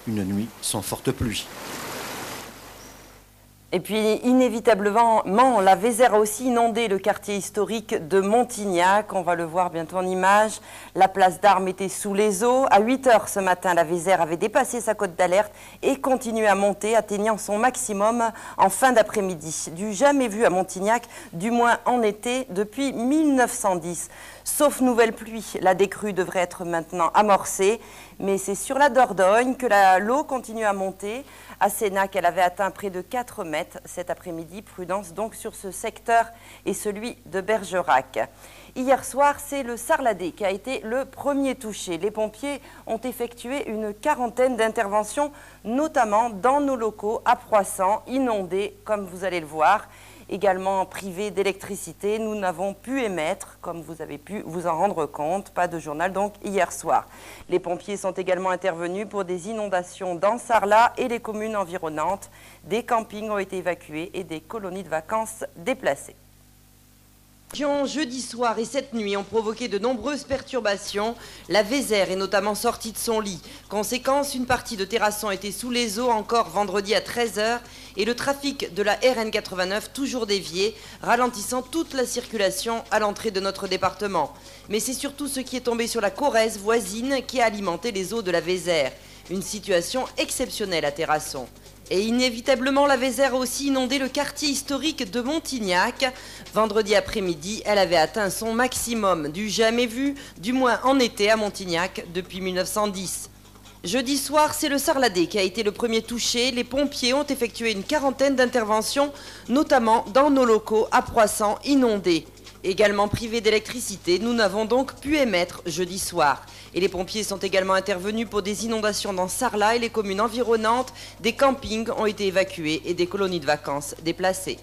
une nuit sans forte pluie. Et puis, inévitablement, la Vézère a aussi inondé le quartier historique de Montignac. On va le voir bientôt en image. La place d'Armes était sous les eaux. À 8 h ce matin, la Vézère avait dépassé sa cote d'alerte et continuait à monter, atteignant son maximum en fin d'après-midi. Du jamais vu à Montignac, du moins en été, depuis 1910. Sauf nouvelle pluie, la décrue devrait être maintenant amorcée. Mais c'est sur la Dordogne que l'eau continue à monter. À Sénac, elle avait atteint près de 4 mètres cet après-midi. Prudence donc sur ce secteur et celui de Bergerac. Hier soir, c'est le Sarladé qui a été le premier touché. Les pompiers ont effectué une quarantaine d'interventions, notamment dans nos locaux à Proissant, inondés, comme vous allez le voir. Également privés d'électricité, nous n'avons pu émettre, comme vous avez pu vous en rendre compte, pas de journal donc hier soir. Les pompiers sont également intervenus pour des inondations dans Sarlat et les communes environnantes. Des campings ont été évacués et des colonies de vacances déplacées. Jeudi soir et cette nuit ont provoqué de nombreuses perturbations. La Vézère est notamment sortie de son lit. Conséquence, une partie de Terrasson était sous les eaux encore vendredi à 13 h et le trafic de la RN 89 toujours dévié, ralentissant toute la circulation à l'entrée de notre département. Mais c'est surtout ce qui est tombé sur la Corrèze voisine qui a alimenté les eaux de la Vézère. Une situation exceptionnelle à Terrasson. Et inévitablement, la Vézère a aussi inondé le quartier historique de Montignac. Vendredi après-midi, elle avait atteint son maximum, du jamais vu, du moins en été à Montignac depuis 1910. Jeudi soir, c'est le Sarladé qui a été le premier touché. Les pompiers ont effectué une quarantaine d'interventions, notamment dans nos locaux à Proissant, inondés. Également privés d'électricité, nous n'avons donc pu émettre jeudi soir. Et les pompiers sont également intervenus pour des inondations dans Sarlat et les communes environnantes. Des campings ont été évacués et des colonies de vacances déplacées.